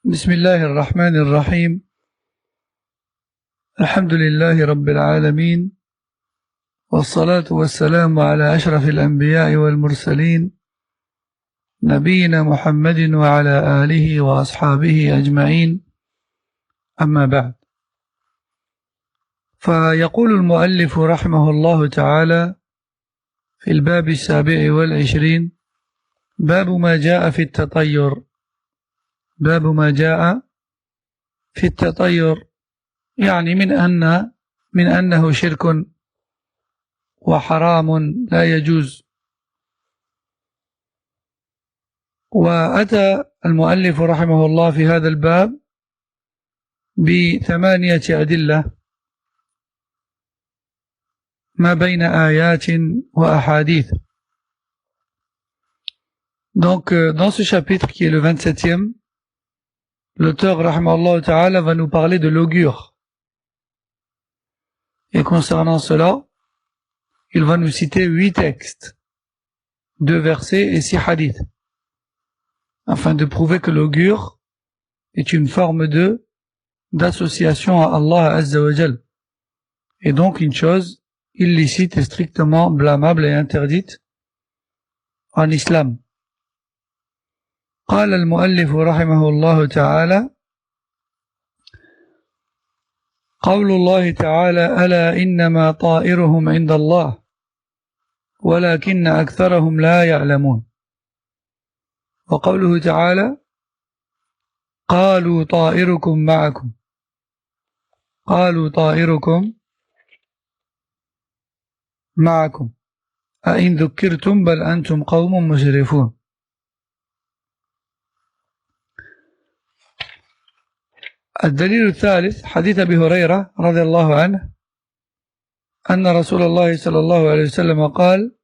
بسم الله الرحمن الرحيم. الحمد لله رب العالمين، والصلاة والسلام على أشرف الأنبياء والمرسلين، نبينا محمد وعلى آله وأصحابه أجمعين، أما بعد. فيقول المؤلف رحمه الله تعالى في الباب 27 باب ما جاء في التطير. باب ما جاء في التطير يعني من أنه شرك وحرام لا يجوز. وأتى المؤلف رحمه الله في هذا الباب ب8 أدلة ما بين آيات وأحاديث. Donc, dans ce chapitre qui est le 27e, l'auteur rahimahullah ta'ala va nous parler de l'augure. Et concernant cela, il va nous citer 8 textes, 2 versets et 6 hadiths, afin de prouver que l'augure est une forme d'association à Allah Azza wa Jal, et donc une chose illicite et strictement blâmable et interdite en islam. قال المؤلف رحمه الله تعالى: قول الله تعالى: ألا إنما طائرهم عند الله ولكن أكثرهم لا يعلمون. وقوله تعالى: قالوا طائركم معكم. قالوا طائركم معكم أئن ذكرتم بل أنتم قوم مسرفون. الدليل الثالث حديث أبي هريرة رضي الله عنه أن رسول الله صلى الله عليه وسلم قال: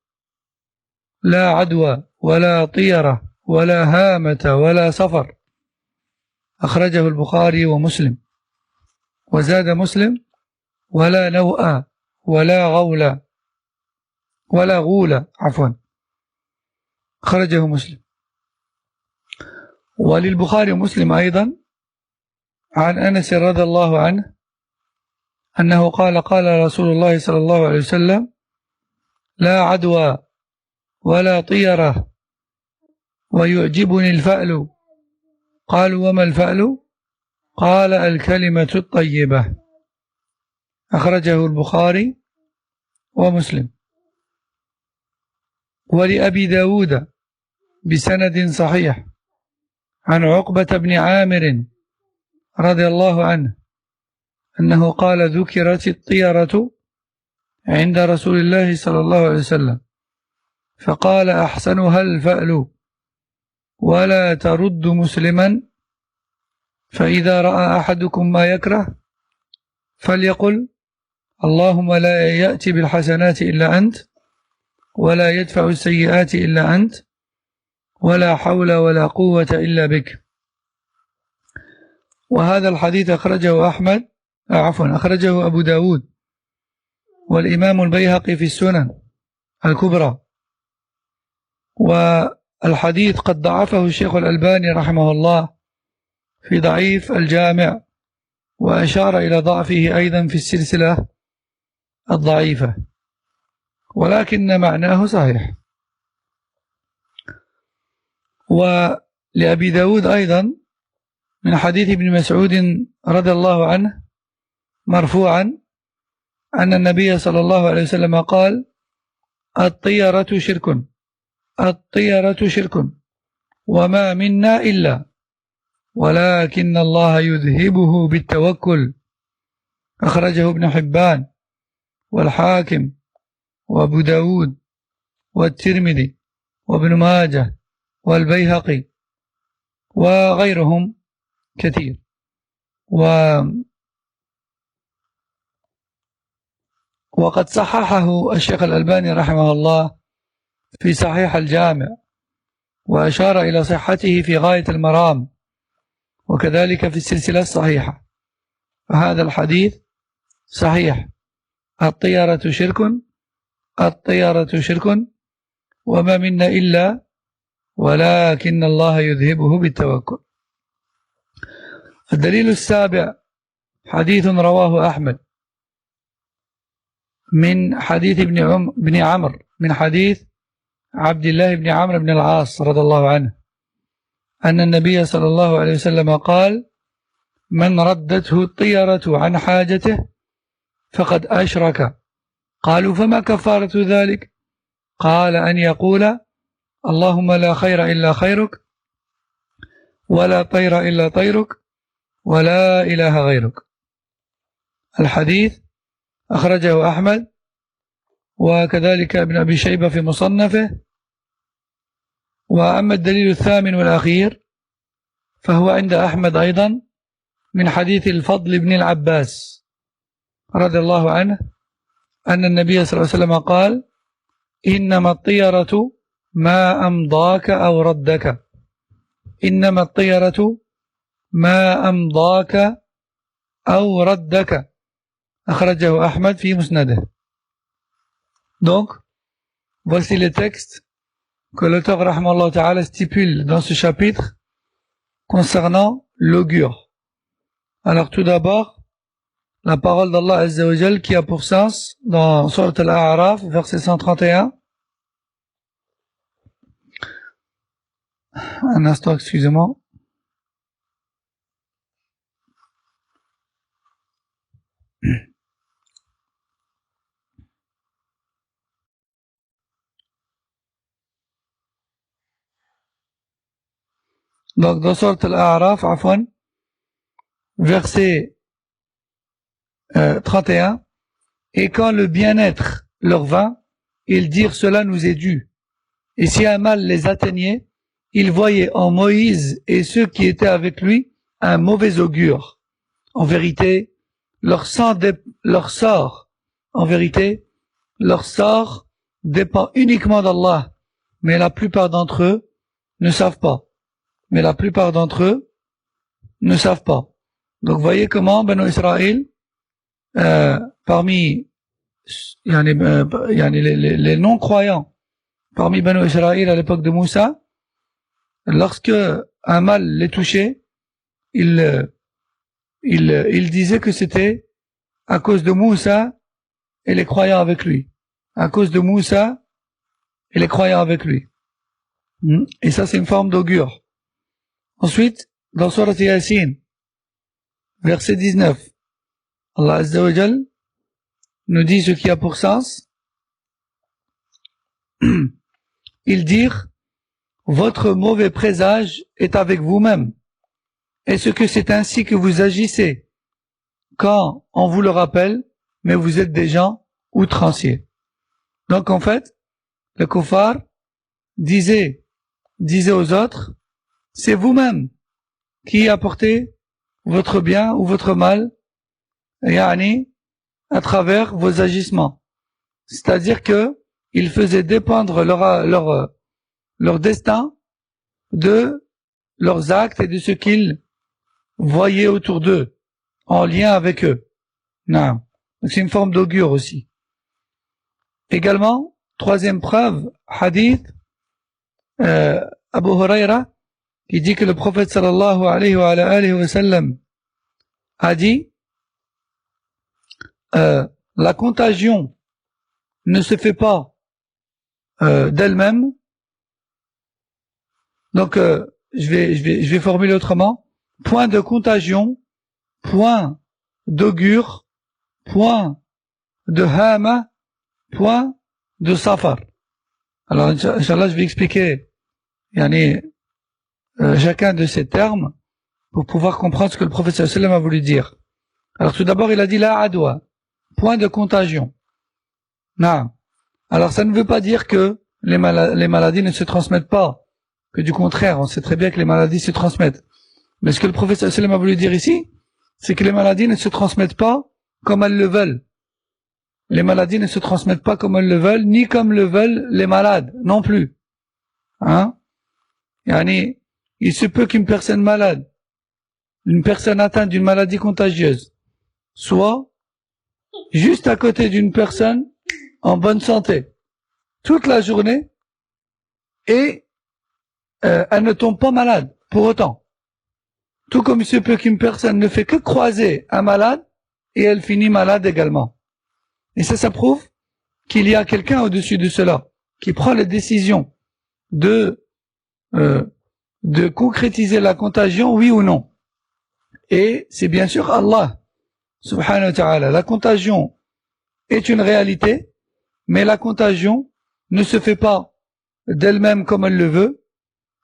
لا عدوى ولا طيرة ولا هامة ولا صفر. أخرجه البخاري ومسلم. وزاد مسلم: ولا نوء ولا غول ولا غول أخرجه مسلم. وللبخاري ومسلم أيضا عن أنس رضي الله عنه أنه قال: قال رسول الله صلى الله عليه وسلم: لا عدوى ولا طيرة ويعجبني الفأل. قالوا: وما الفأل؟ قال: الكلمة الطيبة. أخرجه البخاري ومسلم. ولأبي داود بسند صحيح عن عقبة بن عامر رضي الله عنه أنه قال: ذكرت الطيرة عند رسول الله صلى الله عليه وسلم فقال: أحسنها الفأل ولا ترد مسلما، فإذا رأى أحدكم ما يكره فليقل: اللهم لا يأتي بالحسنات إلا أنت ولا يدفع السيئات إلا أنت ولا حول ولا قوة إلا بك. وهذا الحديث أخرجه أبو داود والإمام البيهقي في السنن الكبرى. والحديث قد ضعفه الشيخ الألباني رحمه الله في ضعيف الجامع، وأشار إلى ضعفه أيضا في السلسلة الضعيفة، ولكن معناه صحيح. ولأبي داود أيضا من حديث ابن مسعود رضي الله عنه مرفوعا أن النبي صلى الله عليه وسلم قال: الطيرة شرك، الطيرة شرك وما منا إلا ولكن الله يذهبه بالتوكل. أخرجه ابن حبان والحاكم وأبو داود والترمذي وابن ماجه والبيهقي وغيرهم كثير. وقد صححه الشيخ الألباني رحمه الله في صحيح الجامع، وأشار إلى صحته في غاية المرام، وكذلك في السلسلة الصحيحة. فهذا الحديث صحيح: الطيرة شرك، الطيرة شرك وما منا إلا ولكن الله يذهبه بالتوكل. الدليل السابع حديث رواه أحمد من حديث ابن عمرو من حديث عبد الله بن عمرو بن العاص رضي الله عنه أن النبي صلى الله عليه وسلم قال من ردته الطيرة عن حاجته فقد أشرك. قالوا فما كفارة ذلك؟ قال أن يقول اللهم لا خير إلا خيرك ولا طير إلا طيرك ولا إله غيرك. الحديث أخرجه أحمد وكذلك ابن أبي شيبة في مصنفه. وأما الدليل الثامن والأخير فهو عند أحمد أيضا من حديث الفضل بن العباس رضي الله عنه أن النبي صلى الله عليه وسلم قال إنما الطيرة ما أمضاك أو ردك. إنما الطيرة ما أمضاك أو ردك. أخرجه أحمد في مسنده. Donc, voici les textes que l'auteur rahmallahu ta'ala stipule dans ce chapitre concernant l'augure. Alors tout d'abord, la parole d'Allah Azza wa Jal qui a pour sens dans Surat Al-A'raf, verset 131. Un instant, excusez-moi. Donc dans Surat Al-A'raf, verset 31, et quand le bien-être leur vint, ils dirent cela nous est dû. Et si un mal les atteignait, ils voyaient en Moïse et ceux qui étaient avec lui un mauvais augure. En vérité, leur sort dépend uniquement d'Allah, mais la plupart d'entre eux ne savent pas. Donc voyez comment Banu Israël, parmi les non-croyants, parmi Banu Israël à l'époque de Moussa, lorsque un mal les touchait, il disait que c'était à cause de Moussa et les croyants avec lui. À cause de Moussa et les croyants avec lui. Et ça, c'est une forme d'augure. Ensuite, dans Surat Yasin, verset 19, Allah Azza wa Jal nous dit ce qui a pour sens. Ils dirent, votre mauvais présage est avec vous-même. Est-ce que c'est ainsi que vous agissez quand on vous le rappelle, mais vous êtes des gens outranciers? Donc en fait, le kuffar disait aux autres, c'est vous-même qui apportez votre bien ou votre mal, à travers vos agissements. C'est-à-dire que ils faisaient dépendre leur destin de leurs actes et de ce qu'ils voyaient autour d'eux, en lien avec eux. Non. C'est une forme d'augure aussi. Également, troisième preuve, hadith, Abu Huraira, qui dit que le prophète sallallahu alayhi wa sallam a dit, la contagion ne se fait pas d'elle-même. Donc, je vais formuler autrement. Point de contagion, point d'augure, point de hama, point de safar. Alors, Inch'Allah, je vais expliquer chacun de ces termes pour pouvoir comprendre ce que le prophète sallallahu alayhi wa sallam a voulu dire. Alors, tout d'abord, il a dit la adwa, point de contagion. Non. Alors, ça ne veut pas dire que les maladies ne se transmettent pas, que du contraire, on sait très bien que les maladies se transmettent. Mais ce que le prophète sallallahu alayhi wa sallam a voulu dire ici, c'est que les maladies ne se transmettent pas comme elles le veulent. Les maladies ne se transmettent pas comme elles le veulent, ni comme le veulent les malades, non plus. Hein? Il se peut qu'une personne malade, une personne atteinte d'une maladie contagieuse, soit juste à côté d'une personne en bonne santé, toute la journée, et elle ne tombe pas malade, pour autant. Tout comme il se peut qu'une personne ne fait que croiser un malade et elle finit malade également. Et ça prouve qu'il y a quelqu'un au-dessus de cela qui prend la décision de concrétiser la contagion, oui ou non. Et c'est bien sûr Allah, subhanahu wa ta'ala. La contagion est une réalité, mais la contagion ne se fait pas d'elle-même comme elle le veut,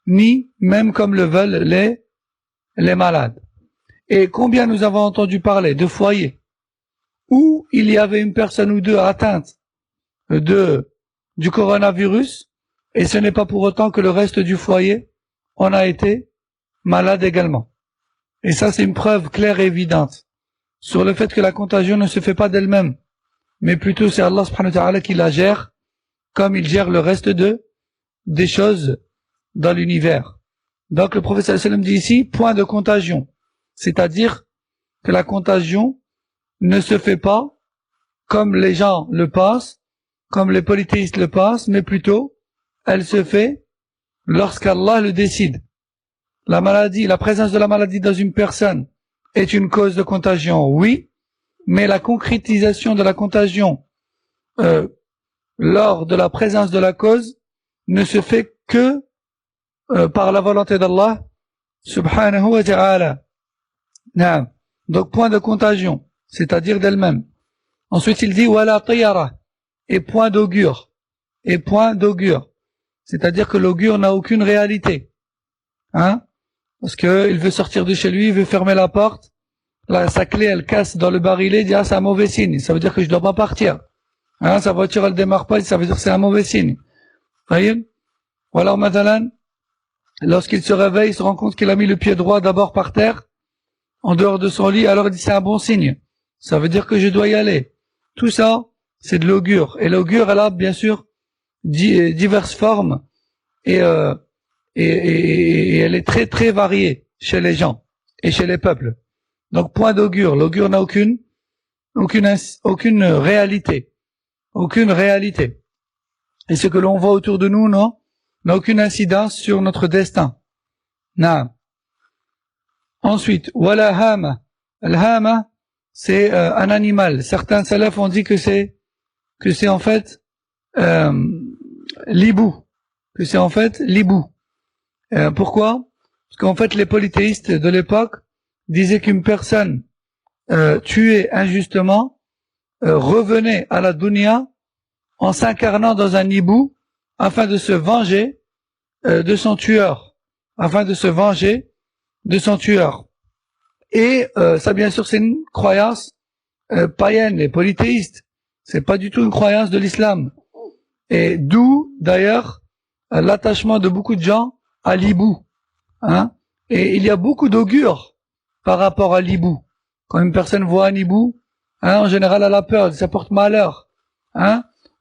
ni même comme le veulent les malades. Et combien nous avons entendu parler de foyers où il y avait une personne ou deux atteintes du coronavirus, et ce n'est pas pour autant que le reste du foyer en a été malade également. Et ça, c'est une preuve claire et évidente sur le fait que la contagion ne se fait pas d'elle-même, mais plutôt c'est Allah subhanahu wa ta'ala qui la gère comme il gère le reste des choses dans l'univers. Donc le prophète sallallahu alayhi wa sallam dit ici, point de contagion. C'est-à-dire que la contagion ne se fait pas comme les gens le pensent, comme les polythéistes le pensent, mais plutôt elle se fait lorsqu'Allah le décide. La maladie, la présence de la maladie dans une personne est une cause de contagion, oui, mais la concrétisation de la contagion lors de la présence de la cause ne se fait que par la volonté d'Allah subhanahu wa ta'ala. Donc point de contagion, c'est-à-dire d'elle-même. Ensuite il dit wala tiyara, et point d'augure, c'est-à-dire que l'augure n'a aucune réalité, parce que il veut sortir de chez lui, il veut fermer la porte, là, sa clé elle casse dans le barillet, il dit c'est un mauvais signe, ça veut dire que je dois pas partir, sa voiture elle démarre pas, ça veut dire que c'est un mauvais signe. Ou alors maintenant, lorsqu'il se réveille, il se rend compte qu'il a mis le pied droit d'abord par terre, en dehors de son lit, alors il dit c'est un bon signe, ça veut dire que je dois y aller. Tout ça, c'est de l'augure, et l'augure elle a bien sûr diverses formes, et elle est très très variée chez les gens et chez les peuples. Donc point d'augure, l'augure n'a aucune réalité, et ce que l'on voit autour de nous n'a aucune incidence sur notre destin. Ensuite wala hama, al-hama c'est un animal. Certains salafs ont dit que c'est en fait l'hibou, pourquoi? Parce qu'en fait les polythéistes de l'époque disaient qu'une personne tuée injustement revenait à la dunya en s'incarnant dans un hibou afin de se venger de son tueur, et ça bien sûr c'est une croyance païenne. Les polythéistes, c'est pas du tout une croyance de l'islam, et d'où d'ailleurs l'attachement de beaucoup de gens à l'hibou, et il y a beaucoup d'augures par rapport à l'hibou. Quand une personne voit un hibou, en général elle a peur, ça porte malheur,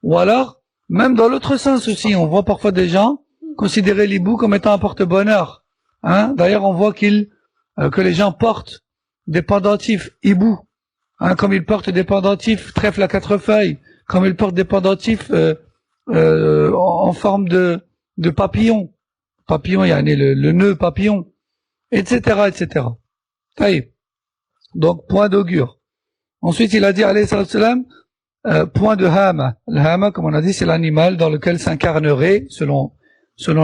ou alors même dans l'autre sens aussi, on voit parfois des gens considérer l'hibou comme étant un porte-bonheur, d'ailleurs on voit que les gens portent des pendentifs hibou, comme ils portent des pendentifs trèfle à 4 feuilles, comme ils portent des pendentifs en forme de papillon, il y a le nœud papillon, etc. Donc point d'augure. Ensuite il a dit alayhi salam, point de hama. Le hama, comme on a dit, c'est l'animal dans lequel s'incarnerait, selon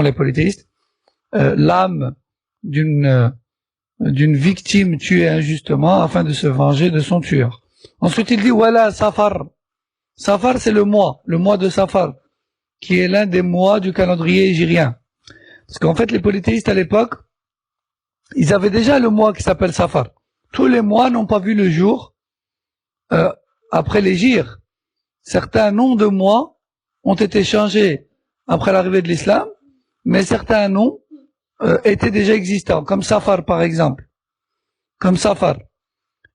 les polythéistes, l'âme d'une victime tuée injustement afin de se venger de son tueur. Ensuite il dit wala safar. Safar c'est le mois de Safar, qui est l'un des mois du calendrier hégirien. Parce qu'en fait les polythéistes à l'époque, ils avaient déjà le mois qui s'appelle Safar. Tous les mois n'ont pas vu le jour après l'hégire. Certains noms de mois ont été changés après l'arrivée de l'islam, mais certains noms étaient déjà existants, comme Safar par exemple.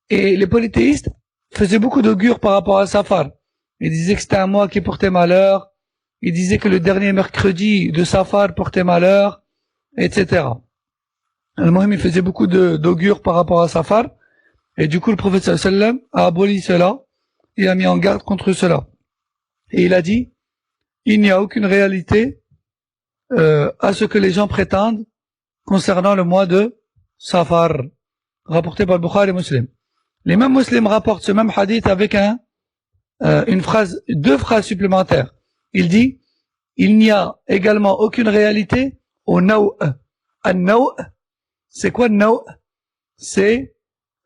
Et les polythéistes faisaient beaucoup d'augures par rapport à Safar. Ils disaient que c'était un mois qui portait malheur, ils disaient que le dernier mercredi de Safar portait malheur, etc. Al-Muhim, il faisait beaucoup d'augures par rapport à Safar, et du coup le prophète sallallahu alayhi wa sallam a aboli cela, il a mis en garde contre cela. Et il a dit, il n'y a aucune réalité à ce que les gens prétendent concernant le mois de Safar. rapporté par Bukhari et Muslim. L'imam Muslim rapporte ce même hadith avec une phrase, deux phrases supplémentaires. Il dit, il n'y a également aucune réalité au naw'. An-naw', c'est quoi naw'? C'est,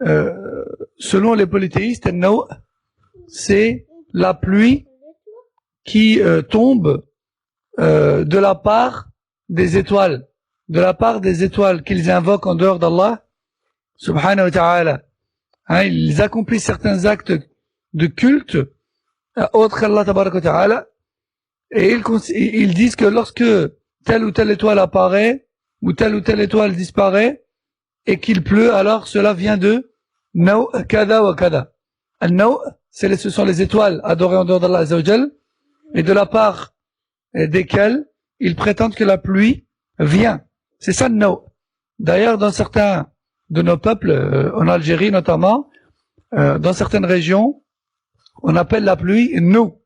selon les polythéistes, an-naw', c'est la pluie qui tombe de la part des étoiles, qu'ils invoquent en dehors d'Allah, subhanahu wa ta'ala. Hein, ils accomplissent certains actes de culte autres qu'Allah tabaraka wa ta'ala, et ils disent que lorsque telle ou telle étoile apparaît, ou telle étoile disparaît, et qu'il pleut, alors cela vient de naw' kada wa kada. Al-naw', ce sont les étoiles adorées en dehors d'Allah azza wa jal, et de la part desquelles ils prétendent que la pluie vient. C'est ça le naw'. D'ailleurs, dans certains de nos peuples, en Algérie notamment, dans certaines régions, on appelle la pluie nou.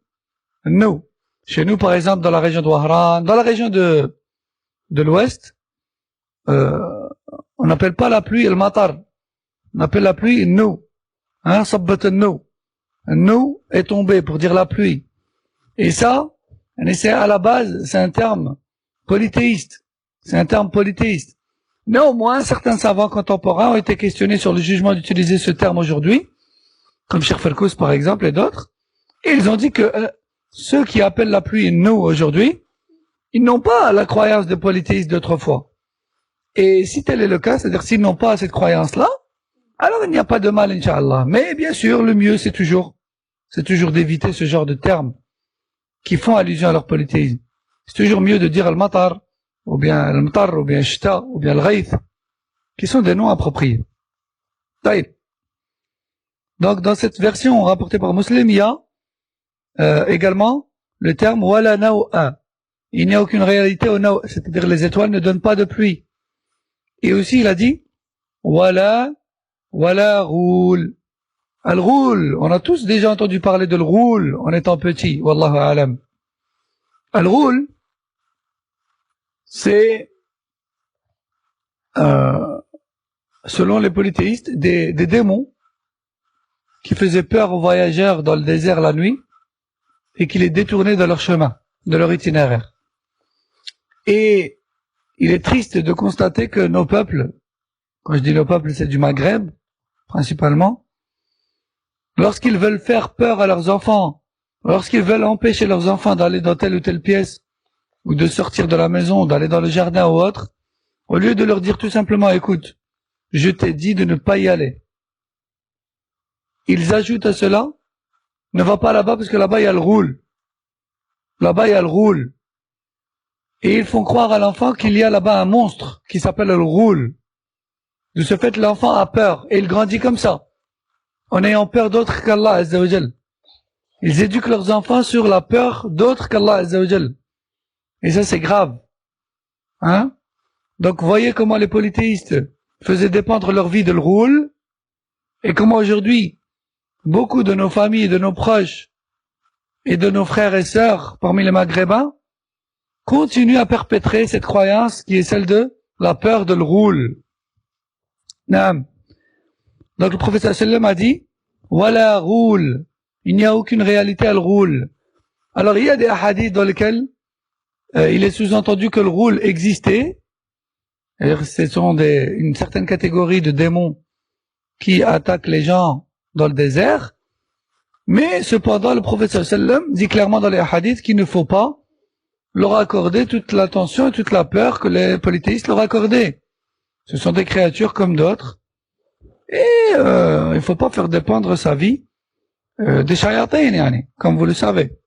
Nou. Chez nous, par exemple, dans la région de Wahran, dans la région de l'Ouest, on n'appelle pas la pluie le matar. On appelle la pluie nou. Hein, sabbat nou. Nou est tombé pour dire la pluie. Et ça, c'est à la base, c'est un terme polythéiste. Néanmoins, certains savants contemporains ont été questionnés sur le jugement d'utiliser ce terme aujourd'hui, comme Cheikh Ferkous par exemple et d'autres, et ils ont dit que ceux qui appellent la pluie nous aujourd'hui, ils n'ont pas la croyance des polythéistes d'autrefois. Et si tel est le cas, c'est-à-dire s'ils n'ont pas cette croyance-là, alors il n'y a pas de mal, Inch'Allah. Mais bien sûr, le mieux c'est toujours d'éviter ce genre de termes qui font allusion à leur polythéisme. C'est toujours mieux de dire al-matar, ou bien al-mtar, ou bien al-shta, ou bien al-ghayth, qui sont des noms appropriés. Taïb. Donc dans cette version rapportée par Muslim, il y a également le terme wala naw'a. Il n'y a aucune réalité au naw', c'est-à-dire les étoiles ne donnent pas de pluie. Et aussi il a dit wala roul. Al-roul, on a tous déjà entendu parler de l'roul en étant petit, wallahu a'lam. Al-roul, c'est selon les polythéistes des démons qui faisaient peur aux voyageurs dans le désert la nuit et qui les détournaient de leur chemin, de leur itinéraire. Et il est triste de constater que nos peuples, quand je dis nos peuples, c'est du Maghreb principalement, lorsqu'ils veulent faire peur à leurs enfants, lorsqu'ils veulent empêcher leurs enfants d'aller dans telle ou telle pièce, ou de sortir de la maison, d'aller dans le jardin ou autre, au lieu de leur dire tout simplement, écoute, je t'ai dit de ne pas y aller. Ils ajoutent à cela, ne va pas là-bas parce que là-bas il y a le roule. Là-bas il y a le roule. Et ils font croire à l'enfant qu'il y a là-bas un monstre qui s'appelle le roule. De ce fait, l'enfant a peur et il grandit comme ça, en ayant peur d'autre qu'Allah Azza wa Jal. Ils éduquent leurs enfants sur la peur d'autre qu'Allah Azza wa Jal. Et ça c'est grave. Hein? Donc voyez comment les polythéistes faisaient dépendre leur vie de le roule, et comment aujourd'hui, beaucoup de nos familles, de nos proches, et de nos frères et sœurs parmi les Maghrébins, continuent à perpétrer cette croyance qui est celle de la peur de le roule. Naam. Donc le prophète sallam a dit, Wala roule, il n'y a aucune réalité à le roule. Alors il y a des hadiths dans lesquels il est sous-entendu que le roule existait. Ce sont une certaine catégorie de démons qui attaquent les gens dans le désert. Mais cependant, le prophète sallam dit clairement dans les hadiths qu'il ne faut pas leur accorder toute l'attention et toute la peur que les polythéistes leur accordaient. Ce sont des créatures comme d'autres. Et il ne faut pas faire dépendre sa vie des shayatin, comme vous le savez.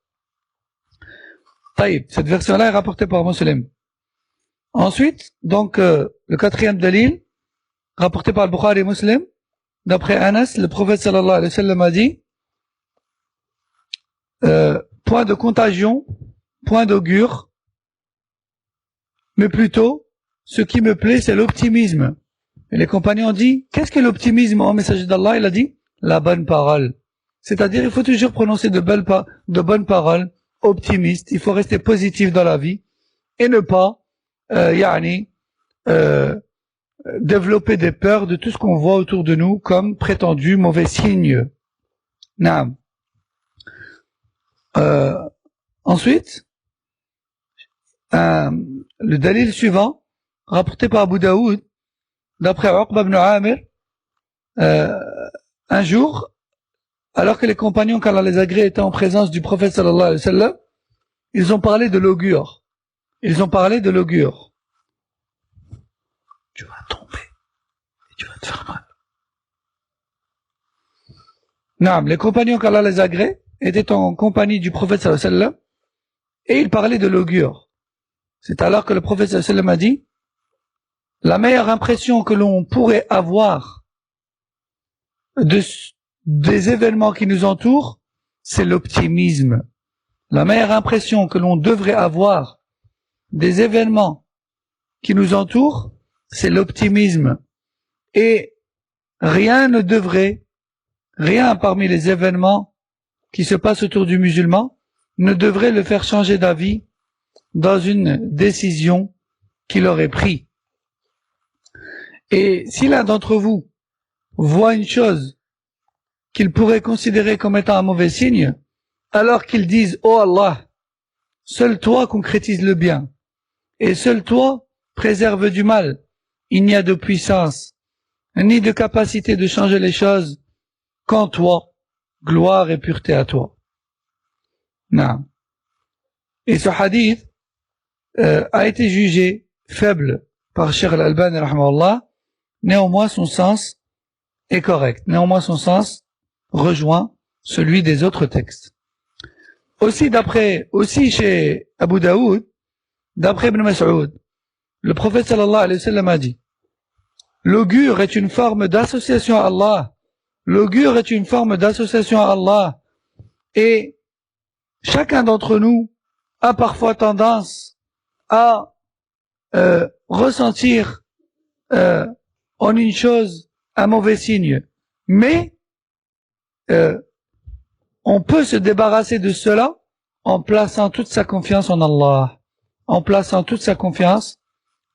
Taïb, cette version-là est rapportée par Muslim. Ensuite, donc, le quatrième dalil, rapporté par le Bukhari et Muslim, d'après Anas, le prophète sallallahu alayhi wa sallam a dit, point de contagion, point d'augure, mais plutôt, ce qui me plaît, c'est l'optimisme. Et les compagnons ont dit, qu'est-ce que l'optimisme au message d'Allah? Il a dit, la bonne parole. C'est-à-dire, il faut toujours prononcer de bonnes paroles, optimistes, il faut rester positif dans la vie, et ne pas, développer des peurs de tout ce qu'on voit autour de nous comme prétendu mauvais signe. Naam. Ensuite, le dalil suivant, rapporté par Abu Daoud, d'après Uqba ibn Amir, un jour, alors que les compagnons qu'Allah les agrée étaient en présence du prophète sallallahu alayhi wa sallam, ils ont parlé de l'augure. Ils ont parlé de l'augure. Tu vas tomber et tu vas te faire mal. Non, les compagnons qu'Allah les agrée étaient en compagnie du prophète sallallahu alayhi wa sallam et ils parlaient de l'augure. C'est alors que le prophète sallallahu alayhi wa sallam a dit, la meilleure impression que l'on pourrait avoir des événements qui nous entourent, c'est l'optimisme. La meilleure impression que l'on devrait avoir des événements qui nous entourent, c'est l'optimisme. Et rien parmi les événements qui se passent autour du musulman ne devrait le faire changer d'avis dans une décision qu'il aurait prise. Et si l'un d'entre vous voit une chose qu'il pourrait considérer comme étant un mauvais signe, alors qu'ils disent « Oh Allah, seul toi concrétise le bien, et seul toi préserve du mal. Il n'y a de puissance, ni de capacité de changer les choses qu'en toi, gloire et pureté à toi. » Non. Et ce hadith a été jugé faible par Cheikh Al-Albani, rahimahullah. Néanmoins, son sens est correct. Néanmoins, son sens rejoint celui des autres textes. Aussi chez Abu Daoud, d'après Ibn Mas'ud, le prophète sallallahu alayhi wa sallam a dit, l'augure est une forme d'association à Allah. L'augure est une forme d'association à Allah. Et chacun d'entre nous a parfois tendance à ressentir en une chose un mauvais signe. Mais on peut se débarrasser de cela en plaçant toute sa confiance en Allah. En plaçant toute sa confiance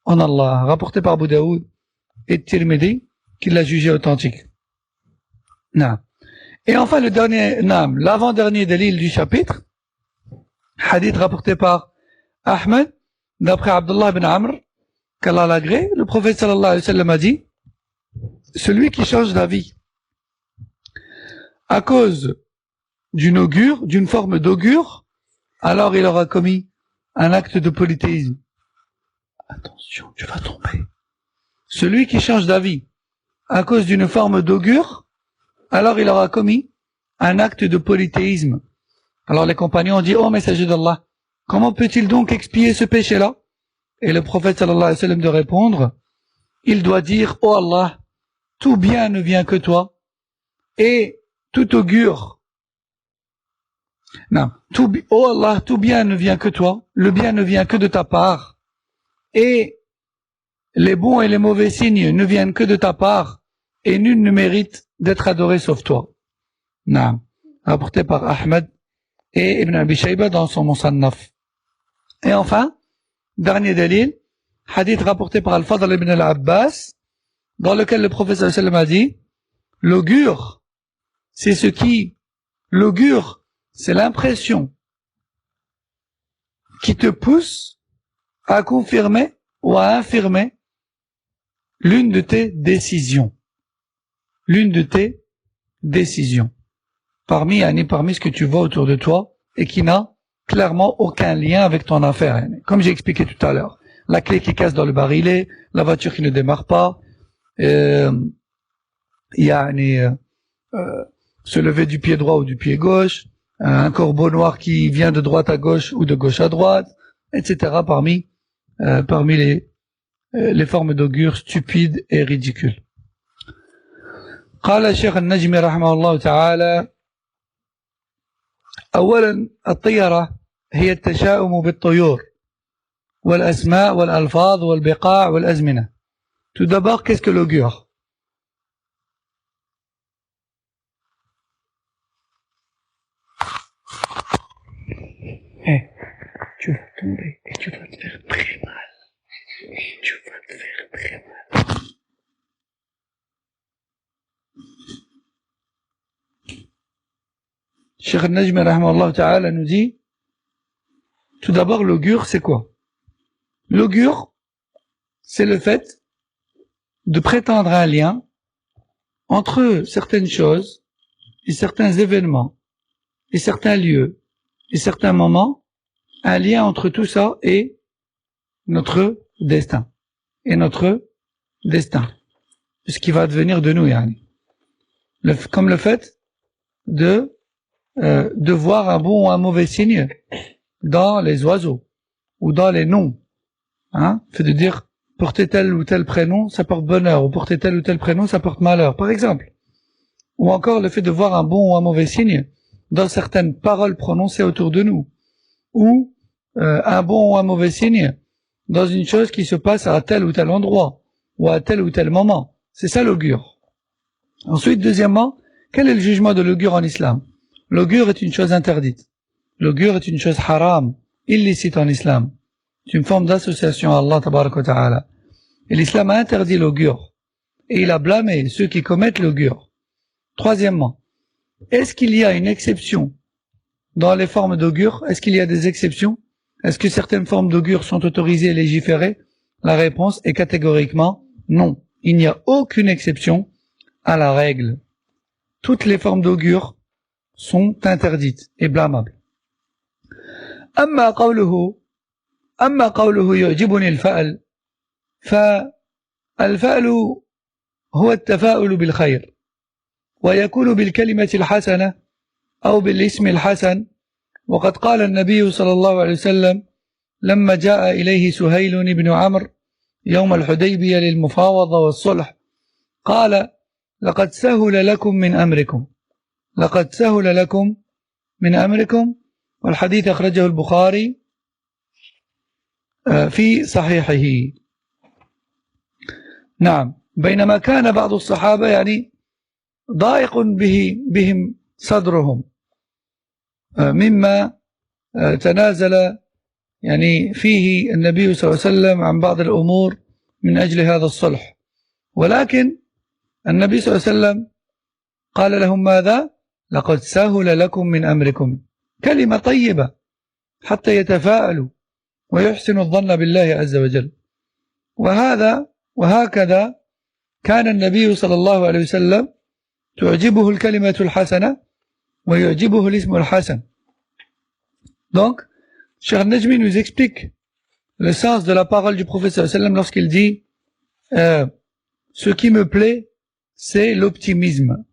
en Allah. Rapporté par Abu Daoud et Tirmidhi, qui l'a jugé authentique. Non. Et enfin l'avant-dernier dalil du chapitre, hadith rapporté par Ahmed, d'après Abdullah ibn Amr, qu'Allah l'agrée, le prophète sallallahu alayhi wa sallam a dit, celui qui change d'avis à cause d'une forme d'augure, alors il aura commis un acte de polythéisme. Attention, tu vas tomber. Celui qui change d'avis à cause d'une forme d'augure, alors il aura commis un acte de polythéisme. Alors les compagnons ont dit, oh messager d'Allah, comment peut-il donc expier ce péché-là? Et le prophète sallallahu alayhi wa sallam de répondre, il doit dire, oh Allah, tout bien ne vient que toi, et tout augure. Non, oh Allah, tout bien ne vient que toi, le bien ne vient que de ta part, et les bons et les mauvais signes ne viennent que de ta part, et nul ne mérite d'être adoré sauf toi. Non, rapporté par Ahmed et Ibn Abi Shayba dans son Musannaf. Et enfin, dernier dalil, hadith rapporté par Al-Fadl ibn al-Abbas, dans lequel le prophète sallam a dit, l'augure, l'augure, c'est l'impression qui te pousse à confirmer ou à infirmer l'une de tes décisions. L'une de tes décisions. Parmi ce que tu vois autour de toi et qui n'a clairement aucun lien avec ton affaire. Comme j'ai expliqué tout à l'heure. La clé qui casse dans le barillet, la voiture qui ne démarre pas, se lever du pied droit ou du pied gauche, un corbeau noir qui vient de droite à gauche ou de gauche à droite, etc. parmi les formes d'augure stupides et ridicules. قال الشيخ النجمي رحمه الله تعالى أولا الطيرة هي التشاؤم بالطيور والأسماء والألفاظ والبقاع والأزمنة. Tout d'abord, qu'est-ce que l'augure? Tu vas tomber et tu vas te faire très mal. Tu vas te faire très mal. Cheikh al-Najmi rahimahullah ta'ala nous dit, tout d'abord, l'augure, c'est quoi? L'augure, c'est le fait de prétendre un lien entre certaines choses et certains événements et certains lieux et certains moments, un lien entre tout ça et notre destin. Et notre destin. Ce qui va advenir de nous, yani. Comme le fait de voir un bon ou un mauvais signe dans les oiseaux ou dans les noms. Hein? Fait de dire porter tel ou tel prénom, ça porte bonheur, ou porter tel ou tel prénom, ça porte malheur, par exemple. Ou encore le fait de voir un bon ou un mauvais signe dans certaines paroles prononcées autour de nous. Ou un bon ou un mauvais signe dans une chose qui se passe à tel ou tel endroit, ou à tel ou tel moment. C'est ça l'augure. Ensuite, deuxièmement, quel est le jugement de l'augure en islam? L'augure est une chose interdite. L'augure est une chose haram, illicite en islam. C'est une forme d'association à Allah tabaraka wa ta'ala. Et l'islam a interdit l'augure. Et il a blâmé ceux qui commettent l'augure. Troisièmement, est-ce qu'il y a une exception dans les formes d'augure? Est-ce qu'il y a des exceptions? Est-ce que certaines formes d'augure sont autorisées et légiférées? La réponse est catégoriquement non. Il n'y a aucune exception à la règle. Toutes les formes d'augure sont interdites et blâmables. أما قوله يعجبني الفأل فالفأل هو التفاؤل بالخير ويكون بالكلمة الحسنة أو بالاسم الحسن وقد قال النبي صلى الله عليه وسلم لما جاء إليه سهيل بن عمرو يوم الحديبية للمفاوضة والصلح قال لقد سهل لكم من أمركم لقد سهل لكم من أمركم والحديث أخرجه البخاري في صحيحه. نعم. بينما كان بعض الصحابة يعني ضائق بهم صدرهم مما تنازل يعني فيه النبي صلى الله عليه وسلم عن بعض الأمور من أجل هذا الصلح ولكن النبي صلى الله عليه وسلم قال لهم ماذا؟ لقد سهل لكم من أمركم كلمة طيبة حتى يتفاءلوا ويحسنوا الظن بالله عز وجل وهكذا كان النبي صلى الله عليه وسلم تعجبه الكلمة الحسنة ويعجبه الاسم الحسن. Donc, Cheikh Najmi nous explique le sens de la parole du prophète sallallahu alayhi wa sallam lorsqu'il dit ce qui me plaît, c'est l'optimisme.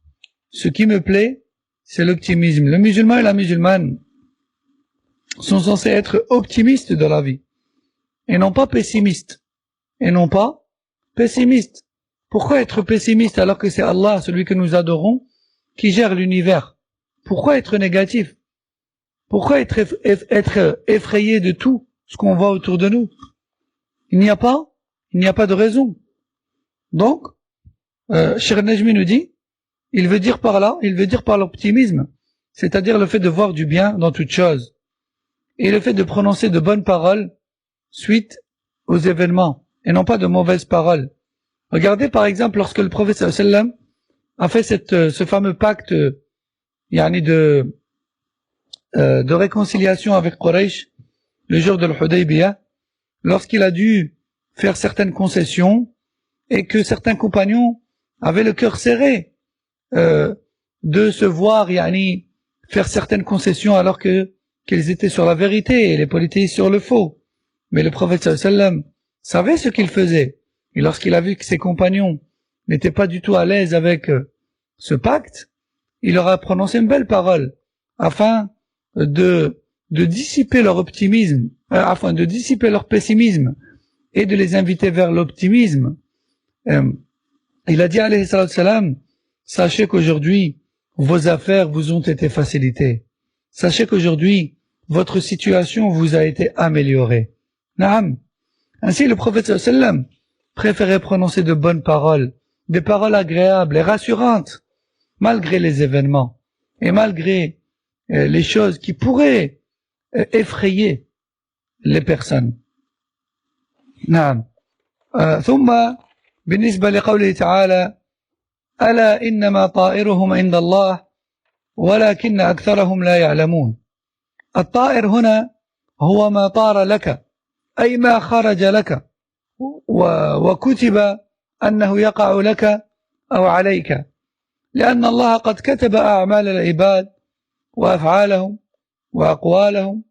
Ce qui me plaît, c'est l'optimisme. Le musulman et la musulmane sont censés être optimistes dans la vie et non pas pessimistes. Et non pas pessimistes. Pourquoi être pessimiste alors que c'est Allah, celui que nous adorons, qui gère l'univers? Pourquoi être négatif? Pourquoi être effrayé de tout ce qu'on voit autour de nous? Il n'y a pas de raison. Donc, Cheikh Najmi nous dit, il veut dire par l'optimisme, c'est-à-dire le fait de voir du bien dans toute chose, et le fait de prononcer de bonnes paroles suite aux événements, et non pas de mauvaises paroles. Regardez par exemple lorsque le prophète sallallahu alayhi wa sallam a fait ce fameux pacte de réconciliation avec Quraysh le jour de l'Hudaybiyah, lorsqu'il a dû faire certaines concessions et que certains compagnons avaient le cœur serré de se voir faire certaines concessions alors qu'ils étaient sur la vérité et les polythéistes sur le faux. Mais le prophète sallallahu alayhi wa sallam savait ce qu'il faisait. Et lorsqu'il a vu que ses compagnons n'étaient pas du tout à l'aise avec ce pacte, il leur a prononcé une belle parole afin de dissiper leur optimisme, afin de dissiper leur pessimisme et de les inviter vers l'optimisme. Il a dit alayhi salatu wassalam, sachez qu'aujourd'hui vos affaires vous ont été facilitées. Sachez qu'aujourd'hui votre situation vous a été améliorée. Naam. Ainsi le prophète sallallahu alayhi wa sallam préférait prononcer de bonnes paroles, des paroles agréables et rassurantes, malgré les événements et malgré les choses qui pourraient effrayer les personnes. نعم. ثم بالنسبة لقوله تعالى ألا إنما طائرهم عند الله ولكن أكثرهم لا يعلمون. الطائر هنا هو ما طار لك، أي ما خرج لك وكتب أنه يقع لك أو عليك، لأن الله قد كتب أعمال العباد وأفعالهم وأقوالهم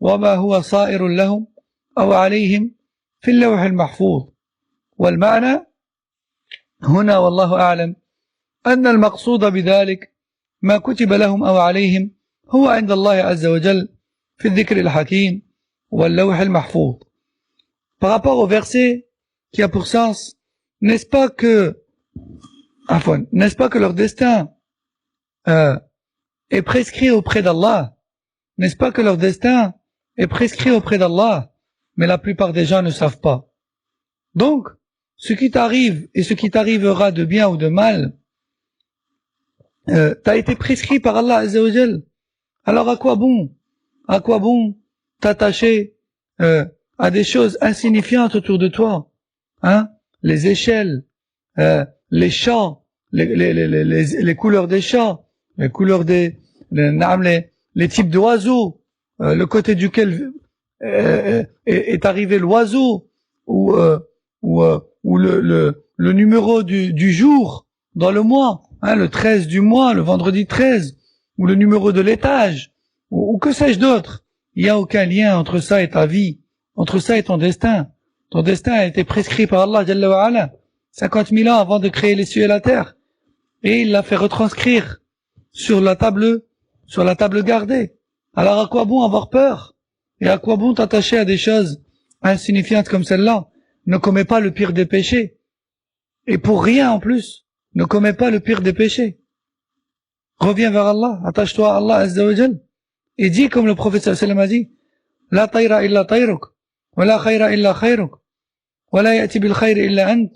وما هو صائر لهم أو عليهم في اللوح المحفوظ. والمعنى هنا والله أعلم أن المقصود بذلك ما كتب لهم أو عليهم هو عند الله عز وجل في الذكر الحكيم واللوح المحفوظ. Par rapport au verset qui a pour sens, n'est-ce pas que leur destin est prescrit auprès d'Allah? N'est-ce pas que leur destin est prescrit auprès d'Allah? Mais la plupart des gens ne savent pas. Donc, ce qui t'arrive et ce qui t'arrivera de bien ou de mal, t'as été prescrit par Allah Azza wa Jal. Alors à quoi bon t'attacher à des choses insignifiantes autour de toi, hein? Les échelles, les chats, les couleurs des chats, les couleurs les types d'oiseaux, le côté duquel est arrivé l'oiseau, ou le numéro du jour dans le mois, hein, le 13 du mois, le vendredi 13, ou le numéro de l'étage, ou que sais-je d'autre. Il n'y a aucun lien entre ça et ta vie, entre ça et ton destin. Ton destin a été prescrit par Allah Jalla wa Ala 50 000 ans avant de créer les cieux et la terre, et il l'a fait retranscrire sur la table gardée. Alors à quoi bon avoir peur? Et à quoi bon t'attacher à des choses insignifiantes comme celle-là? Ne commets pas le pire des péchés. Et pour rien en plus, ne commets pas le pire des péchés. Reviens vers Allah, attache-toi à Allah Azza wa Jal, et dis comme le prophète sallallahu alayhi wa sallam a dit: La tayra illa tayruk, wa la khayra illa khayruk, wa la ya'ti bil khayri illa ant,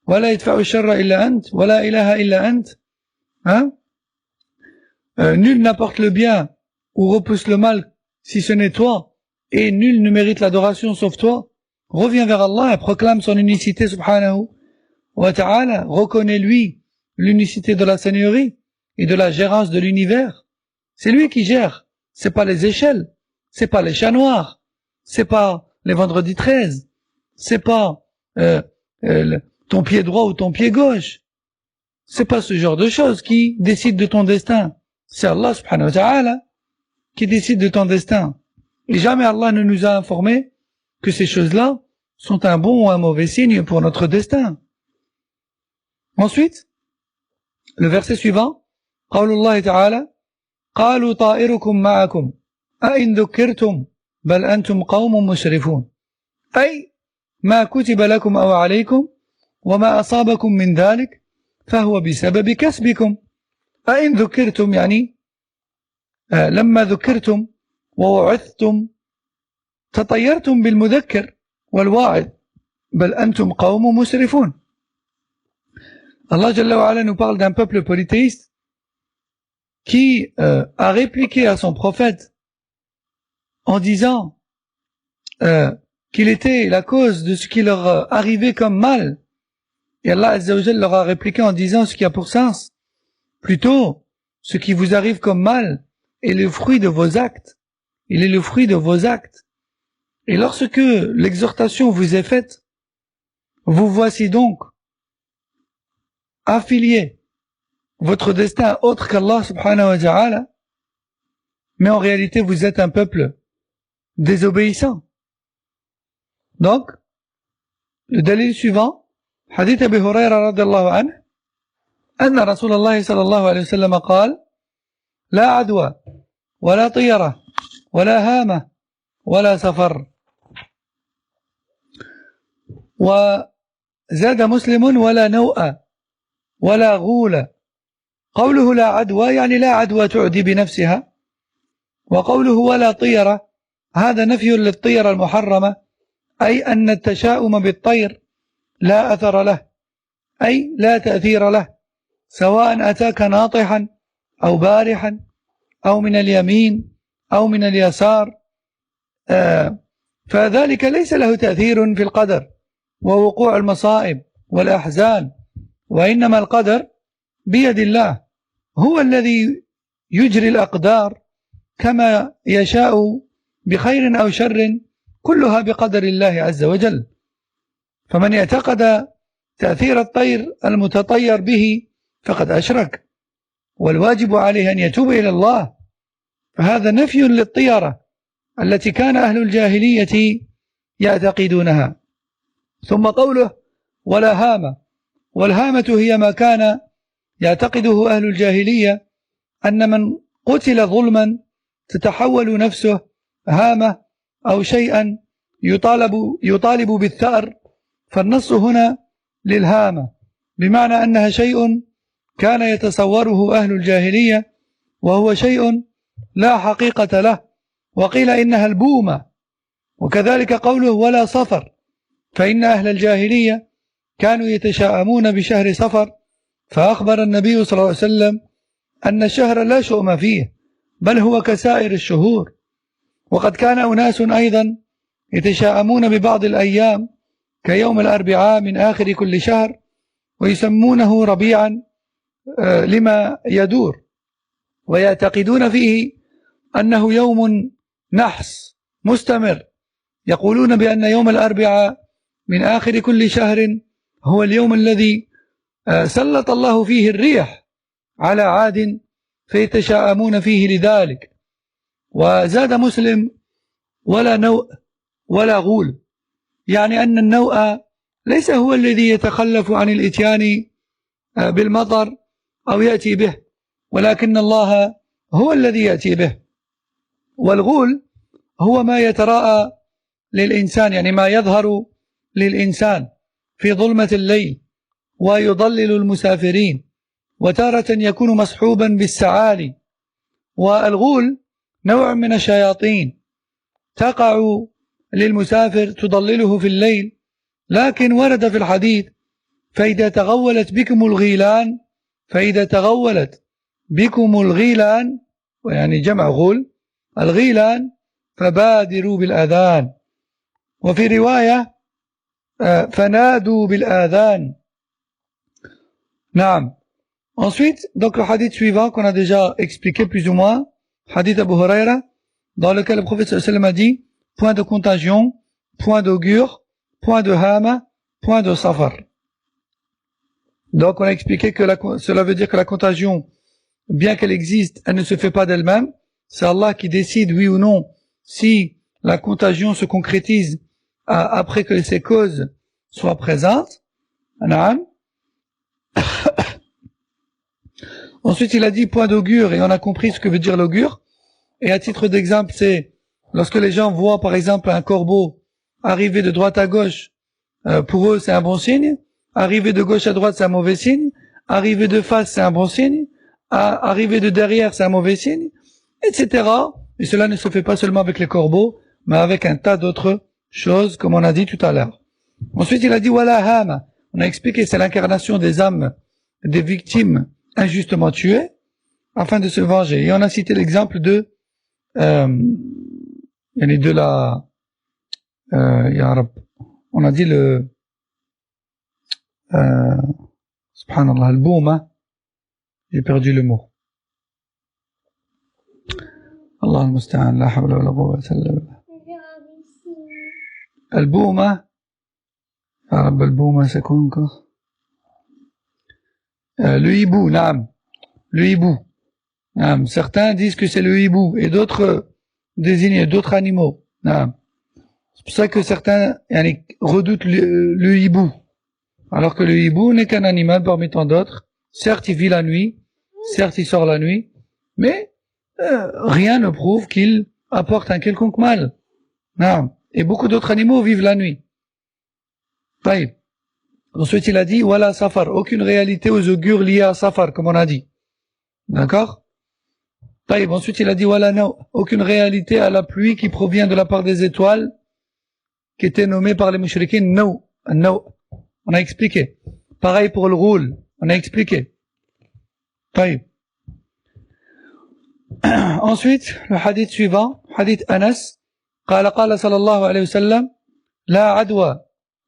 wa la yadfa'u sharra illa ant, wa la ilaha illa ant. Hein? Nul n'apporte le bien ou repousse le mal si ce n'est toi, et nul ne mérite l'adoration sauf toi. Reviens vers Allah et proclame son unicité subhanahu wa ta'ala. Reconnais-lui l'unicité de la seigneurie et de la gérance de l'univers. C'est lui qui gère. C'est pas les échelles, c'est pas les chats noirs, c'est pas les vendredis 13, c'est pas ton pied droit ou ton pied gauche. C'est pas ce genre de choses qui décide de ton destin. C'est Allah subhanahu wa ta'ala qui décide de ton destin. Et jamais Allah ne nous a informé que ces choses-là sont un bon ou un mauvais signe pour notre destin. Ensuite, le verset suivant, Qawlullah ta'ala, قالوا طائركم معكم أئن ذكرتم بل أنتم قوم مسرفون. أي ما كتب لكم أو عليكم وما أصابكم من ذلك فهو بسبب كسبكم. أئن ذكرتم يعني لما ذكرتم ووعظتم تطيرتم بالمذكر والواعظ بل أنتم قوم مسرفون. Allah Jalla wa Ala nous parle d'un peuple polythéiste qui a répliqué à son prophète en disant qu'il était la cause de ce qui leur arrivait comme mal. Et Allah Azza wa Jalla leur a répliqué en disant ce qui a pour sens: plutôt, ce qui vous arrive comme mal est le fruit de vos actes. Il est le fruit de vos actes. Et lorsque l'exhortation vous est faite, vous voici donc affiliés votre destin autre qu'Allah subhanahu wa ta'ala, mais en réalité vous êtes un peuple désobéissant. Donc, le dalil suivant, hadith Abi Hurayra radiyallahu anhu, أن رسول الله صلى الله عليه وسلم قال: لا عدوى ولا طيرة ولا هامة ولا سفر. وزاد مسلم: ولا نوء ولا غول. قوله لا عدوى يعني لا عدوى تعدي بنفسها، وقوله ولا طيرة هذا نفي للطيرة المحرمة، أي أن التشاؤم بالطير لا أثر له، أي لا تأثير له، سواء أتاك ناطحا أو بارحا أو من اليمين أو من اليسار، فذلك ليس له تأثير في القدر ووقوع المصائب والأحزان، وإنما القدر بيد الله، هو الذي يجري الأقدار كما يشاء بخير أو شر، كلها بقدر الله عز وجل. فمن اعتقد تأثير الطير المتطير به فقد أشرك، والواجب عليه أن يتوب إلى الله. فهذا نفي للطيرة التي كان أهل الجاهلية يعتقدونها. ثم قوله ولا هامة، والهامة هي ما كان يعتقده أهل الجاهلية، أن من قتل ظلما تتحول نفسه هامة أو شيئا يطالب بالثأر، فالنص هنا للهامة، بمعنى أنها شيء كان يتصوره أهل الجاهلية وهو شيء لا حقيقة له، وقيل إنها البومة. وكذلك قوله ولا صفر، فإن أهل الجاهلية كانوا يتشاءمون بشهر صفر، فأخبر النبي صلى الله عليه وسلم أن الشهر لا شؤم فيه، بل هو كسائر الشهور. وقد كان أناس أيضا يتشاءمون ببعض الأيام كيوم الأربعاء من آخر كل شهر، ويسمونه ربيعا لما يدور، ويعتقدون فيه أنه يوم نحس مستمر. يقولون بأن يوم الأربعاء من آخر كل شهر هو اليوم الذي سلط الله فيه الريح على عاد، فيتشاءمون فيه لذلك. وزاد مسلم ولا نوء ولا غول، يعني أن النوء ليس هو الذي يتخلف عن الإتيان بالمطر أو يأتي به، ولكن الله هو الذي يأتي به. والغول هو ما يتراءى للإنسان، يعني ما يظهر للإنسان في ظلمة الليل ويضلل المسافرين، وتارة يكون مصحوبا بالسعالي. والغول نوع من الشياطين تقع للمسافر تضلله في الليل، لكن ورد في الحديث فإذا تغولت بكم الغيلان، ويعني جمع غول الغيلان، فبادروا بالآذان. وفي رواية فنادوا بالآذان. نعم. Ensuite, donc le hadith suivant qu'on a déjà expliqué plus ou moins, hadith Abu Huraira, dans lequel le prophète sallallahu alayhi wa sallam a dit point de contagion, point d'augure, point de hama, point de safar. Donc on a expliqué que cela veut dire que la contagion, bien qu'elle existe, elle ne se fait pas d'elle-même. C'est Allah qui décide, oui ou non, si la contagion se concrétise après que ces causes soient présentes. Ensuite, il a dit point d'augure, et on a compris ce que veut dire l'augure. Et à titre d'exemple, c'est lorsque les gens voient par exemple un corbeau arriver de droite à gauche, pour eux c'est un bon signe. Arriver de gauche à droite, c'est un mauvais signe. Arriver de face, c'est un bon signe. Arriver de derrière, c'est un mauvais signe, etc. Et cela ne se fait pas seulement avec les corbeaux, mais avec un tas d'autres choses, comme on a dit tout à l'heure. Ensuite, il a dit wala hama. On a expliqué, c'est l'incarnation des âmes des victimes injustement tuées, afin de se venger. Et on a cité l'exemple de la ya Rab, on a dit le subhanallah, al-bouma, j'ai perdu le mot. Allah al-musta'an, la hawla wa la quwwata illa billah. Al-bouma, ya Rab, al-bouma, c'est quoi encore? Le hibou, naam. Le hibou. Naam. Certains disent que c'est le hibou, et d'autres désignent d'autres animaux. Naam. C'est pour ça que certains redoutent le hibou. Alors que le hibou n'est qu'un animal parmi tant d'autres. Certes, il vit la nuit, certes, il sort la nuit, mais rien ne prouve qu'il apporte un quelconque mal. Non. Et beaucoup d'autres animaux vivent la nuit. Taïb. Ensuite, il a dit, voilà safar, aucune réalité aux augures liées à safar, comme on a dit. D'accord? Taïb. Ensuite, il a dit, voilà no, aucune réalité à la pluie qui provient de la part des étoiles, qui était nommée par les mushrikins, no. On a expliqué. Pareil pour le roule, on a expliqué. Taïb. Ensuite, le hadith suivant, hadith Anas, قال صلى الله عليه وسلم لا عدوى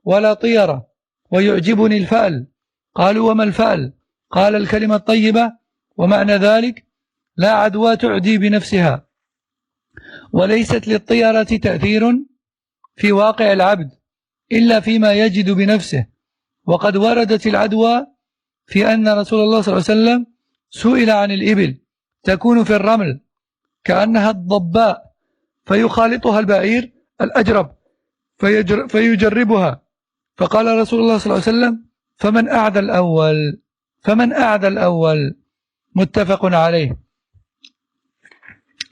ولا طيرة ويعجبني الفأل. قالوا وما الفأل؟ قال الكلمة الطيبة ومعنى ذلك لا عدوى تعدي بنفسها وليست للطيرة تأثير في واقع العبد إلا فيما يجد بنفسه وقد وردت العدوى في أن رسول الله صلى الله عليه وسلم سئل عن الإبل تكون في الرمل كأنها الضباء فيخالطها البعير الأجرب فيجربها فقال رسول الله صلى الله عليه وسلم فمن أعدى الأول متفق عليه.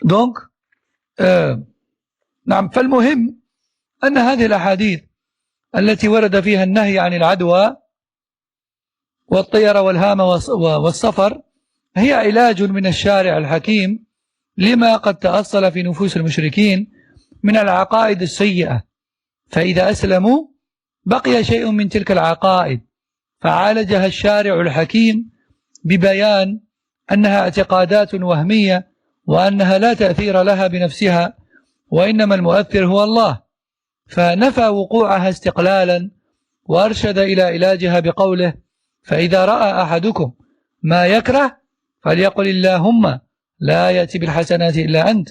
Donc نعم فالمهم أن هذه الأحاديث التي ورد فيها النهي عن العدوى والطيرة والهامة والسفر هي علاج من الشارع الحكيم لما قد تأصل في نفوس المشركين من العقائد السيئة، فإذا أسلموا بقي شيء من تلك العقائد فعالجها الشارع الحكيم ببيان أنها اعتقادات وهمية وأنها لا تأثير لها بنفسها وإنما المؤثر هو الله، فنفى وقوعها استقلالا وأرشد إلى علاجها بقوله فإذا رأى أحدكم ما يكره فليقل اللهم لا يأتي بالحسنات إلا أنت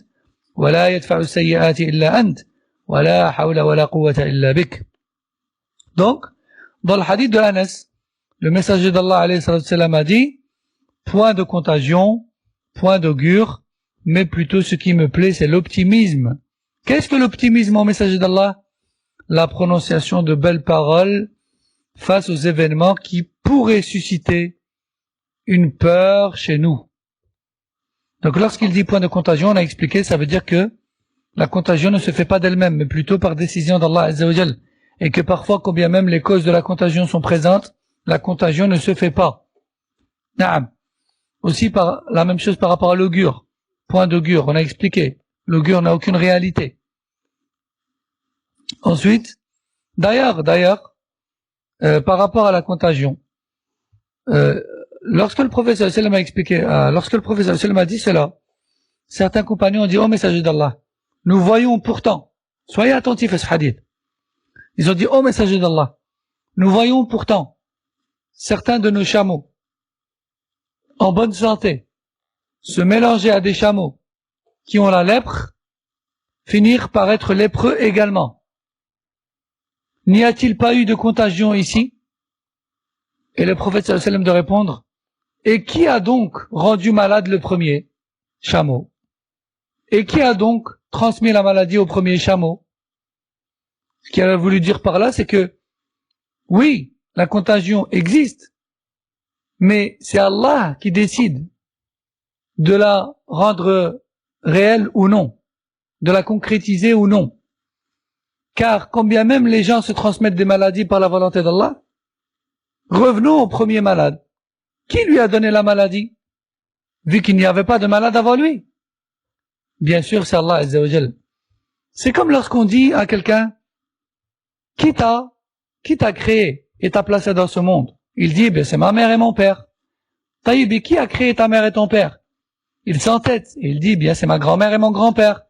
ولا يدفع السيئات إلا أنت ولا حول ولا قوة إلا بك. Donc, dans le hadith de Anas, le messager d'Allah alayhi salatu salam a dit point de contagion, point d'augure, mais plutôt ce qui me plaît c'est l'optimisme. Qu'est-ce que l'optimisme au messager d'Allah? La prononciation de belles paroles face aux événements qui pourraient susciter une peur chez nous. Donc lorsqu'il dit point de contagion, on a expliqué, ça veut dire que la contagion ne se fait pas d'elle-même, mais plutôt par décision d'Allah Azza wa Jal. Et que parfois, quand bien même les causes de la contagion sont présentes, la contagion ne se fait pas. Naam. Aussi par la même chose par rapport à l'augure. Point d'augure, on a expliqué. L'augure n'a aucune réalité. Ensuite, d'ailleurs, par rapport à la contagion, lorsque le prophète sallallahu alayhi wa sallam a expliqué, lorsque le prophète sallallahu alayhi wa sallam a dit cela, certains compagnons ont dit, oh messager d'Allah, nous voyons pourtant, soyez attentifs à ce hadith, ils ont dit, oh messager d'Allah, nous voyons pourtant certains de nos chameaux en bonne santé se mélanger à des chameaux qui ont la lèpre, finir par être lépreux également. N'y a-t-il pas eu de contagion ici? Et le prophète sallallahu alayhi wa sallam de répondre, et qui a donc rendu malade le premier chameau? Et qui a donc transmis la maladie au premier chameau? Ce qu'il a voulu dire par là, c'est que, oui, la contagion existe, mais c'est Allah qui décide de la rendre réelle ou non, de la concrétiser ou non. Car quand bien même les gens se transmettent des maladies par la volonté d'Allah, revenons au premier malade. Qui lui a donné la maladie? Vu qu'il n'y avait pas de malade avant lui. Bien sûr, c'est Allah Azza wa Jal. C'est comme lorsqu'on dit à quelqu'un, qui t'a créé et t'a placé dans ce monde? Il dit, c'est ma mère et mon père. Taïb, qui a créé ta mère et ton père? Il s'entête et il dit, c'est ma grand-mère et mon grand-père.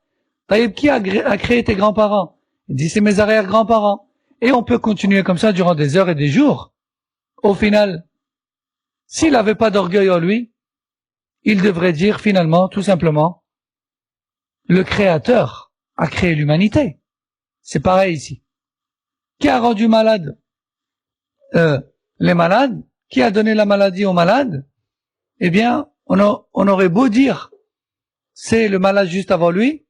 Taïb, qui a créé tes grands-parents? Il dit, c'est mes arrière-grands-parents. Et on peut continuer comme ça durant des heures et des jours. Au final, s'il n'avait pas d'orgueil en lui, il devrait dire finalement, tout simplement, le Créateur a créé l'humanité. C'est pareil ici. Qui a rendu malade les malades? Qui a donné la maladie aux malades? Eh bien, on aurait beau dire, c'est le malade juste avant lui,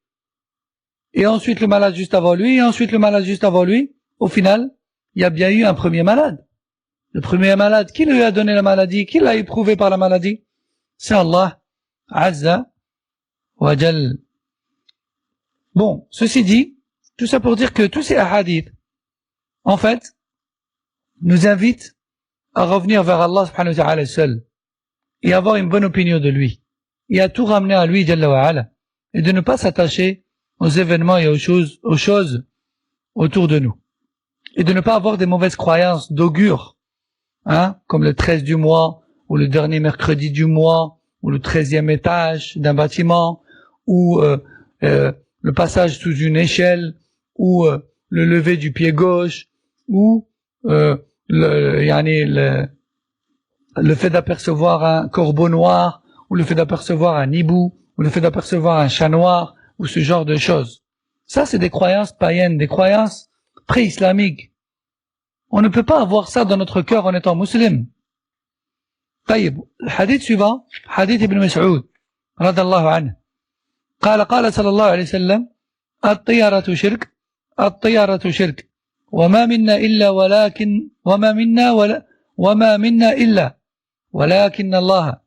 et ensuite le malade juste avant lui, et ensuite le malade juste avant lui. Au final, il y a bien eu un premier malade. Le premier malade, qui lui a donné la maladie? Qui l'a éprouvé par la maladie? C'est Allah Azza wa Jal. Bon, ceci dit, tout ça pour dire que tous ces hadiths, en fait, nous invitent à revenir vers Allah subhanahu wa ta'ala seul, et avoir une bonne opinion de lui, et à tout ramener à lui, Jalla wa ala, et de ne pas s'attacher aux événements et aux choses autour de nous, et de ne pas avoir des mauvaises croyances d'augure, comme le 13 du mois, ou le dernier mercredi du mois, ou le 13e étage d'un bâtiment, ou le passage sous une échelle, ou le lever du pied gauche, ou le fait d'apercevoir un corbeau noir, ou le fait d'apercevoir un hibou, ou le fait d'apercevoir un chat noir, ou ce genre de choses. Ça, c'est des croyances païennes, des croyances pré-islamiques. On ne peut pas avoir ça dans notre cœur en étant musulman. طيب, le hadith suivant, hadith ibn Mas'ud, رضي الله عنه, قال صلى الله عليه وسلم, الطيرة شرك, الطيرة شرك, وما منا إلا ولكن الله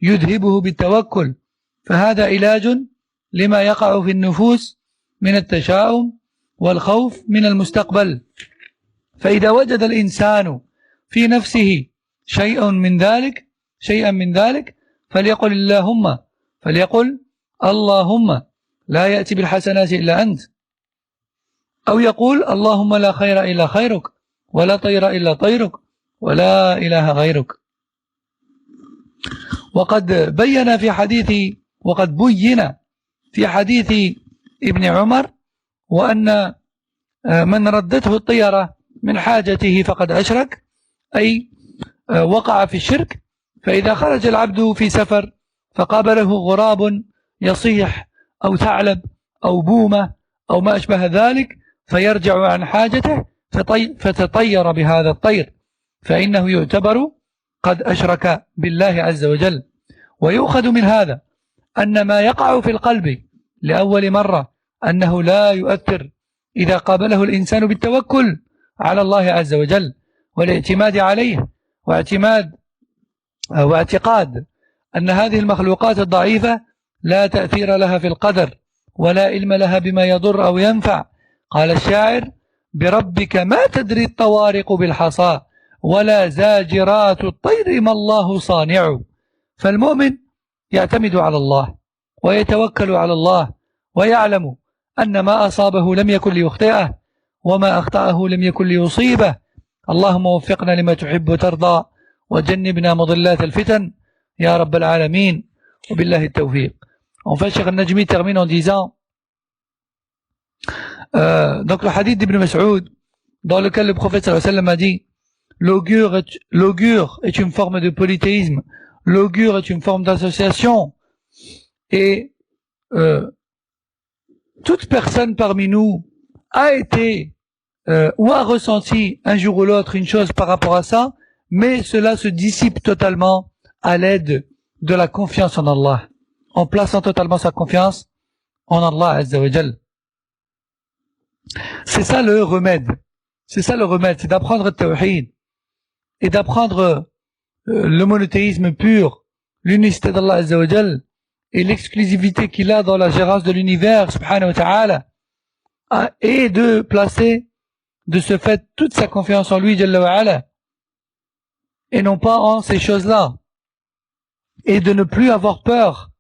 يذهبه بالتوكل, فهذا علاج لما يقع في النفوس من التشاؤم والخوف من المستقبل. فإذا وجد الإنسان في نفسه شيئا من ذلك فليقل اللهم لا يأتي بالحسنات إلا أنت, أو يقول اللهم لا خير إلا خيرك, ولا طير إلا طيرك, ولا إله غيرك. وقد بين في حديث ابن عمر وأن من ردته الطيرة من حاجته فقد أشرك, أي وقع في الشرك. فإذا خرج العبد في سفر فقابله غراب يصيح أو ثعلب أو بومة أو ما أشبه ذلك, فيرجع عن حاجته فتطير بهذا الطير, فإنه يعتبر قد أشرك بالله عز وجل. ويؤخذ من هذا أن ما يقع في القلب لأول مرة أنه لا يؤثر إذا قابله الإنسان بالتوكل على الله عز وجل والاعتماد عليه, واعتقاد أن هذه المخلوقات الضعيفة لا تأثير لها في القدر ولا علم لها بما يضر أو ينفع. قال الشاعر: بربك ما تدري الطوارق بالحصى ولا زاجرات الطير ما الله صانع. فالمؤمن يعتمد على الله ويتوكل على الله ويعلم أن ما أصابه لم يكن ليخطئه وما أخطأه لم يكن ليصيبه. اللهم وفقنا لما تحب وترضى وجنبنا مضلات الفتن يا رب العالمين وبالله التوفيق. Enfin, Cheikh Al-Najmi termine en disant donc le hadith d'Ibn Mas'ud dans lequel le prophète sallallahu alayhi wa sallam a dit: l'augure est une forme de polythéisme, l'augure est une forme d'association, et toute personne parmi nous a été ou a ressenti un jour ou l'autre une chose par rapport à ça, mais cela se dissipe totalement à l'aide de la confiance en Allah, en plaçant totalement sa confiance en Allah Azza wa Jal. C'est ça le remède, c'est d'apprendre le tawhid et d'apprendre le monothéisme pur, l'unicité d'Allah Azza wa Jal et l'exclusivité qu'il a dans la gérance de l'univers subhanahu wa ta'ala, et de placer de ce fait toute sa confiance en lui Jalla wa Ala et non pas en ces choses-là, et de ne plus avoir peur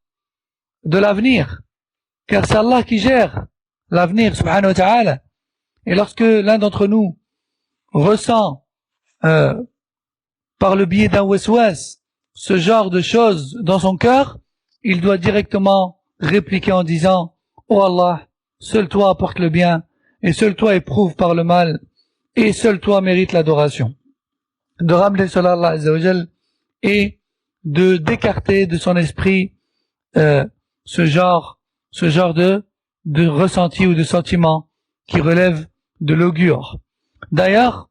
de l'avenir, car c'est Allah qui gère l'avenir subhanahu wa ta'ala. Et lorsque l'un d'entre nous ressent par le biais d'un waswas ce genre de choses dans son cœur, il doit directement répliquer en disant: oh Allah, seul toi apporte le bien et seul toi éprouve par le mal et seul toi mérite l'adoration. De ramener cela à Allah Azza wa Jal et d'écarter de son esprit ce genre de ressenti ou de sentiment qui relève de l'augure. D'ailleurs,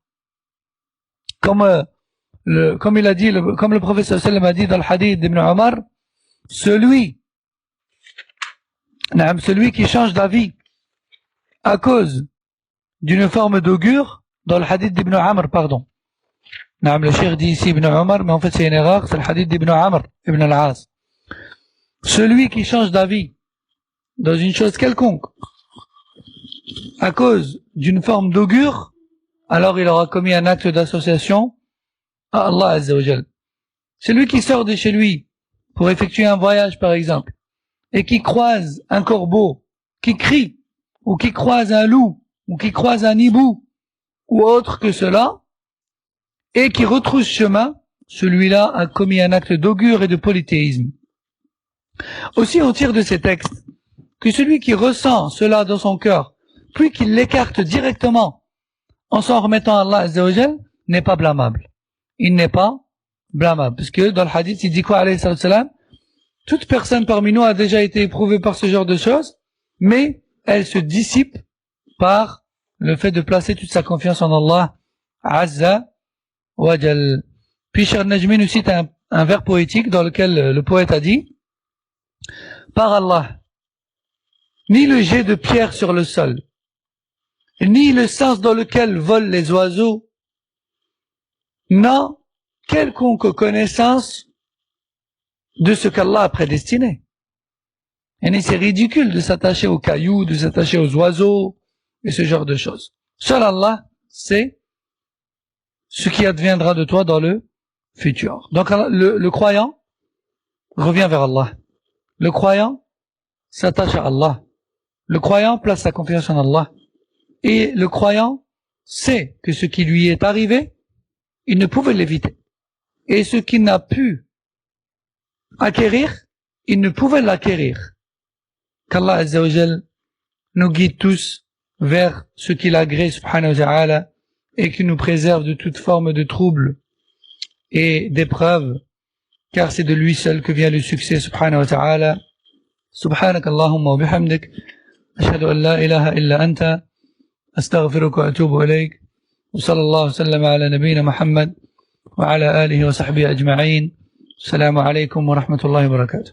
comme il a dit, comme le prophète sallallahu alayhi wa sallam a dit dans le hadith d'Ibn Omar, celui qui change d'avis à cause d'une forme d'augure, dans le hadith d'Ibn Amr, pardon. Le cheikh dit ici Ibn Omar, mais en fait c'est une erreur, c'est le hadith d'Ibn Amr, Ibn al-As. Celui qui change d'avis dans une chose quelconque à cause d'une forme d'augure, alors il aura commis un acte d'association à Allah Azza wa Jal. Celui qui sort de chez lui pour effectuer un voyage par exemple, et qui croise un corbeau, qui crie, ou qui croise un loup, ou qui croise un hibou, ou autre que cela, et qui retrousse chemin, celui-là a commis un acte d'augure et de polythéisme. Aussi on tire de ces textes que celui qui ressent cela dans son cœur, puis qu'il l'écarte directement en s'en remettant à Allah Azza wa Jal, n'est pas blâmable. Il n'est pas blâmable. Parce que dans le hadith, il dit quoi, alayhi salam? Toute personne parmi nous a déjà été éprouvée par ce genre de choses, mais elle se dissipe par le fait de placer toute sa confiance en Allah Azza wa Jal. Puis Cheikh Najmi nous cite un vers poétique dans lequel le poète a dit: par Allah, ni le jet de pierre sur le sol, ni le sens dans lequel volent les oiseaux, n'a quelconque connaissance de ce qu'Allah a prédestiné. Et c'est ridicule de s'attacher aux cailloux, de s'attacher aux oiseaux, et ce genre de choses. Seul Allah sait ce qui adviendra de toi dans le futur. Donc le croyant revient vers Allah. Le croyant s'attache à Allah. Le croyant place sa confiance en Allah. Et le croyant sait que ce qui lui est arrivé, il ne pouvait l'éviter. Et ce qu'il n'a pu acquérir, il ne pouvait l'acquérir. Qu'Allah Azza wa Jal nous guide tous vers ce qu'il agrée, subhanahu wa ta'ala, et qu'il nous préserve de toute forme de trouble et d'épreuve, car c'est de lui seul que vient le succès, subhanahu wa ta'ala. Subhanak Allahumma wa bihamdik, ashhadu an la ilaha illa anta, astaghfiruka wa atubu ilayk, wa sallallahu sallam ala nabiyyina Muhammad, wa ala alihi wa sahbihi ajma'in. Assalamu alaykum wa rahmatullahi wa barakatuh.